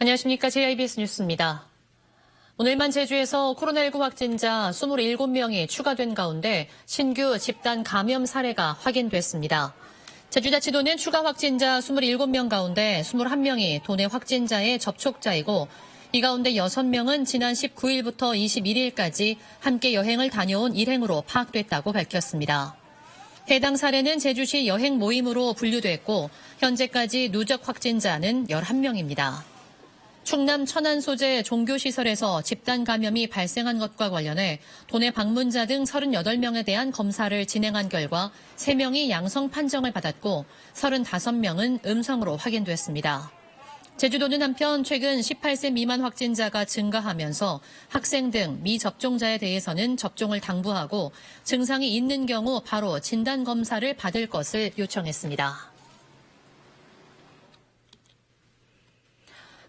안녕하십니까. JIBS 뉴스입니다. 오늘만 제주에서 코로나19 확진자 27명이 추가된 가운데 신규 집단 감염 사례가 확인됐습니다. 제주자치도는 추가 확진자 27명 가운데 21명이 도내 확진자의 접촉자이고 이 가운데 6명은 지난 19일부터 21일까지 함께 여행을 다녀온 일행으로 파악됐다고 밝혔습니다. 해당 사례는 제주시 여행 모임으로 분류됐고 현재까지 누적 확진자는 11명입니다. 충남 천안 소재 종교시설에서 집단 감염이 발생한 것과 관련해 도내 방문자 등 38명에 대한 검사를 진행한 결과 3명이 양성 판정을 받았고 35명은 음성으로 확인됐습니다. 제주도는 한편 최근 18세 미만 확진자가 증가하면서 학생 등 미접종자에 대해서는 접종을 당부하고 증상이 있는 경우 바로 진단검사를 받을 것을 요청했습니다.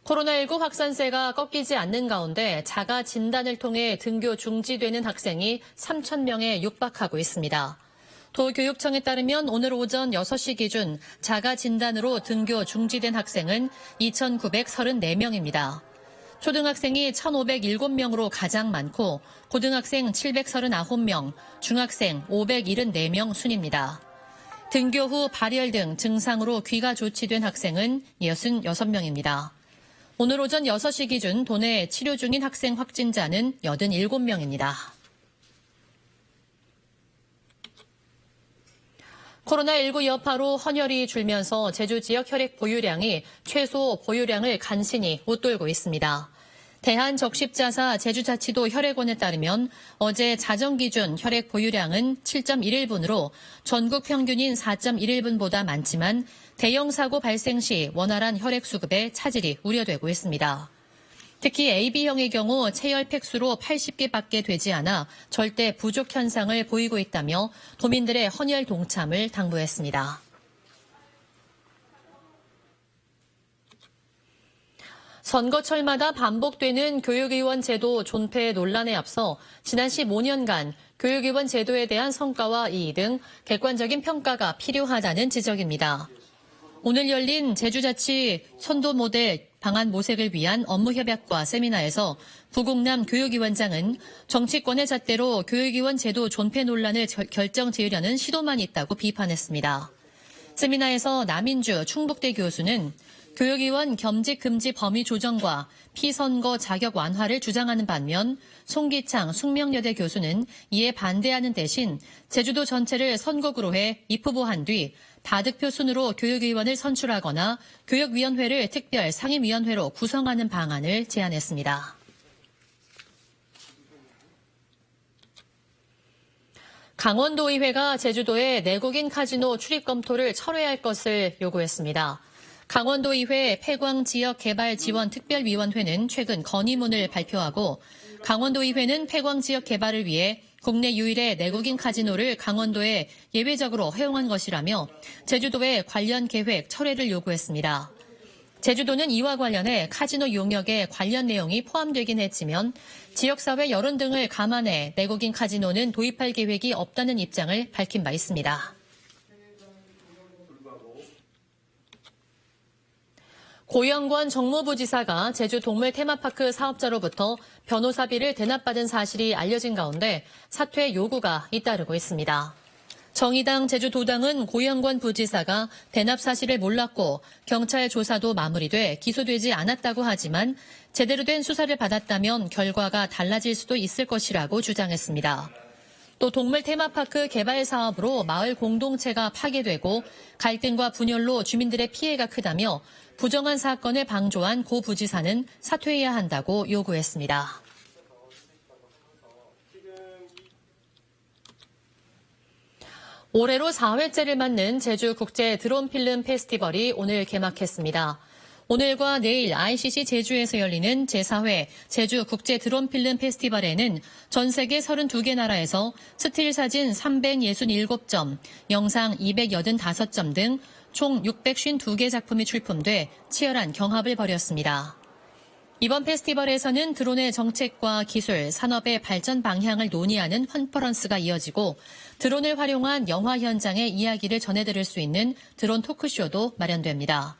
코로나19 확산세가 꺾이지 않는 가운데 자가 진단을 통해 등교 중지되는 학생이 3,000명에 육박하고 있습니다. 도교육청에 따르면 오늘 오전 6시 기준 자가 진단으로 등교 중지된 학생은 2,934명입니다. 초등학생이 1,507명으로 가장 많고 고등학생 739명, 중학생 574명 순입니다. 등교 후 발열 등 증상으로 귀가 조치된 학생은 66명입니다. 오늘 오전 6시 기준 도내 치료 중인 학생 확진자는 87명입니다. 코로나19 여파로 헌혈이 줄면서 제주 지역 혈액 보유량이 최소 보유량을 간신히 웃돌고 있습니다. 대한적십자사 제주자치도 혈액원에 따르면 어제 자정 기준 혈액 보유량은 7.11분으로 전국 평균인 4.11분보다 많지만 대형 사고 발생 시 원활한 혈액 수급에 차질이 우려되고 있습니다. 특히 AB형의 경우 체열 팩수로 80개밖에 되지 않아 절대 부족 현상을 보이고 있다며 도민들의 헌혈 동참을 당부했습니다. 선거철마다 반복되는 교육의원 제도 존폐 논란에 앞서 지난 15년간 교육의원 제도에 대한 성과와 이의 등 객관적인 평가가 필요하다는 지적입니다. 오늘 열린 제주자치 선도 모델 방안 모색을 위한 업무협약과 세미나에서 부국남 교육위원장은 정치권의 잣대로 교육위원 제도 존폐 논란을 결정 지으려는 시도만 있다고 비판했습니다. 세미나에서 남인주 충북대 교수는 교육위원 겸직 금지 범위 조정과 피선거 자격 완화를 주장하는 반면 송기창 숙명여대 교수는 이에 반대하는 대신 제주도 전체를 선거구로 해 입후보한 뒤 다득표 순으로 교육위원을 선출하거나 교육위원회를 특별 상임위원회로 구성하는 방안을 제안했습니다. 강원도의회가 제주도의 내국인 카지노 출입 검토를 철회할 것을 요구했습니다. 강원도의회 폐광지역개발지원특별위원회는 최근 건의문을 발표하고 강원도의회는 폐광지역 개발을 위해 국내 유일의 내국인 카지노를 강원도에 예외적으로 허용한 것이라며 제주도의 관련 계획 철회를 요구했습니다. 제주도는 이와 관련해 카지노 용역에 관련 내용이 포함되긴 했지만 지역사회 여론 등을 감안해 내국인 카지노는 도입할 계획이 없다는 입장을 밝힌 바 있습니다. 고영권 정무부지사가 제주 동물 테마파크 사업자로부터 변호사비를 대납받은 사실이 알려진 가운데 사퇴 요구가 잇따르고 있습니다. 정의당 제주도당은 고영권 부지사가 대납 사실을 몰랐고 경찰 조사도 마무리돼 기소되지 않았다고 하지만 제대로 된 수사를 받았다면 결과가 달라질 수도 있을 것이라고 주장했습니다. 또 동물 테마파크 개발 사업으로 마을 공동체가 파괴되고 갈등과 분열로 주민들의 피해가 크다며 부정한 사건을 방조한 고 부지사는 사퇴해야 한다고 요구했습니다. 올해로 4회째를 맞는 제주 국제 드론 필름 페스티벌이 오늘 개막했습니다. 오늘과 내일 ICC 제주에서 열리는 제4회 제주 국제 드론 필름 페스티벌에는 전 세계 32개 나라에서 스틸 사진 367점, 영상 285점 등 총 652개 작품이 출품돼 치열한 경합을 벌였습니다. 이번 페스티벌에서는 드론의 정책과 기술, 산업의 발전 방향을 논의하는 컨퍼런스가 이어지고 드론을 활용한 영화 현장의 이야기를 전해드릴 수 있는 드론 토크쇼도 마련됩니다.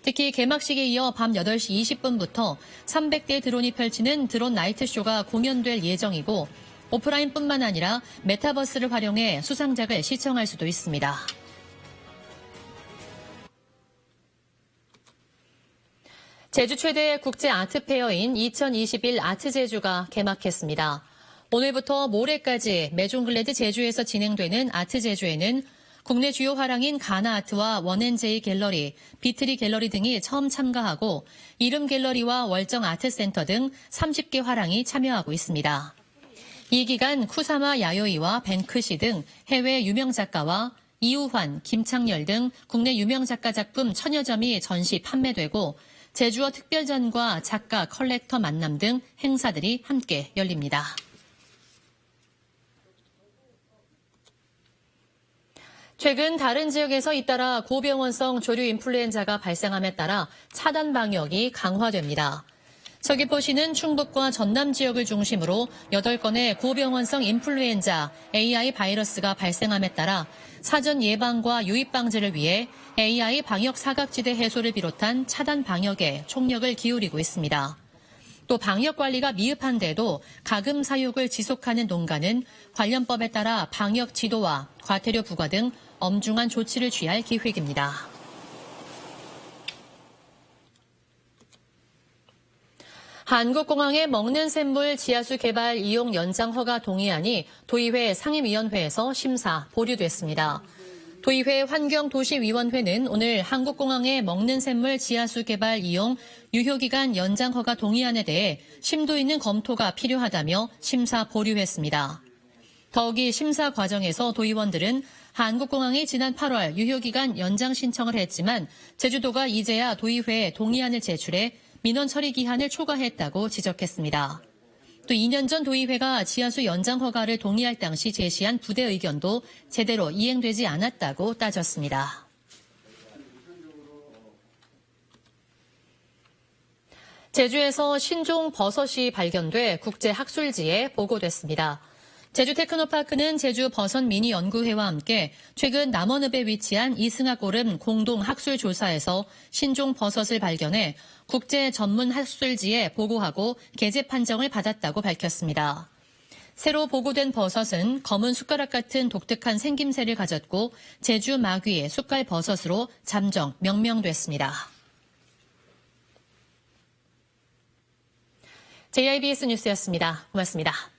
특히 개막식에 이어 밤 8시 20분부터 300대 드론이 펼치는 드론 나이트쇼가 공연될 예정이고 오프라인뿐만 아니라 메타버스를 활용해 수상작을 시청할 수도 있습니다. 제주 최대 국제 아트페어인 2021 아트제주가 개막했습니다. 오늘부터 모레까지 메종글래드 제주에서 진행되는 아트제주에는 국내 주요 화랑인 가나아트와 원앤제이 갤러리, 비트리 갤러리 등이 처음 참가하고 이름 갤러리와 월정 아트센터 등 30개 화랑이 참여하고 있습니다. 이 기간 쿠사마 야요이와 뱅크시 등 해외 유명 작가와 이우환, 김창열 등 국내 유명 작가 작품 1000여 점이 전시 판매되고 제주어 특별전과 작가, 컬렉터 만남 등 행사들이 함께 열립니다. 최근 다른 지역에서 잇따라 고병원성 조류 인플루엔자가 발생함에 따라 차단 방역이 강화됩니다. 서귀포시는 충북과 전남 지역을 중심으로 8건의 고병원성 인플루엔자 AI 바이러스가 발생함에 따라 사전 예방과 유입 방지를 위해 AI 방역 사각지대 해소를 비롯한 차단 방역에 총력을 기울이고 있습니다. 또 방역 관리가 미흡한데도 가금 사육을 지속하는 농가는 관련법에 따라 방역 지도와 과태료 부과 등 엄중한 조치를 취할 계획입니다. 한국공항의 먹는 샘물 지하수 개발 이용 연장 허가 동의안이 도의회 상임위원회에서 심사 보류됐습니다. 도의회 환경도시위원회는 오늘 한국공항의 먹는 샘물 지하수 개발 이용 유효기간 연장 허가 동의안에 대해 심도 있는 검토가 필요하다며 심사 보류했습니다. 더욱이 심사 과정에서 도의원들은 한국공항이 지난 8월 유효기간 연장 신청을 했지만 제주도가 이제야 도의회에 동의안을 제출해 민원 처리 기한을 초과했다고 지적했습니다. 또 2년 전 도의회가 지하수 연장 허가를 동의할 당시 제시한 부대 의견도 제대로 이행되지 않았다고 따졌습니다. 제주에서 신종 버섯이 발견돼 국제학술지에 보고됐습니다. 제주테크노파크는 제주 버섯 미니 연구회와 함께 최근 남원읍에 위치한 이승학고름 공동 학술 조사에서 신종 버섯을 발견해 국제 전문 학술지에 보고하고 개재 판정을 받았다고 밝혔습니다. 새로 보고된 버섯은 검은 숟가락 같은 독특한 생김새를 가졌고 제주 마귀의 숟갈 버섯으로 잠정 명명됐습니다. JIBS 뉴스였습니다. 고맙습니다.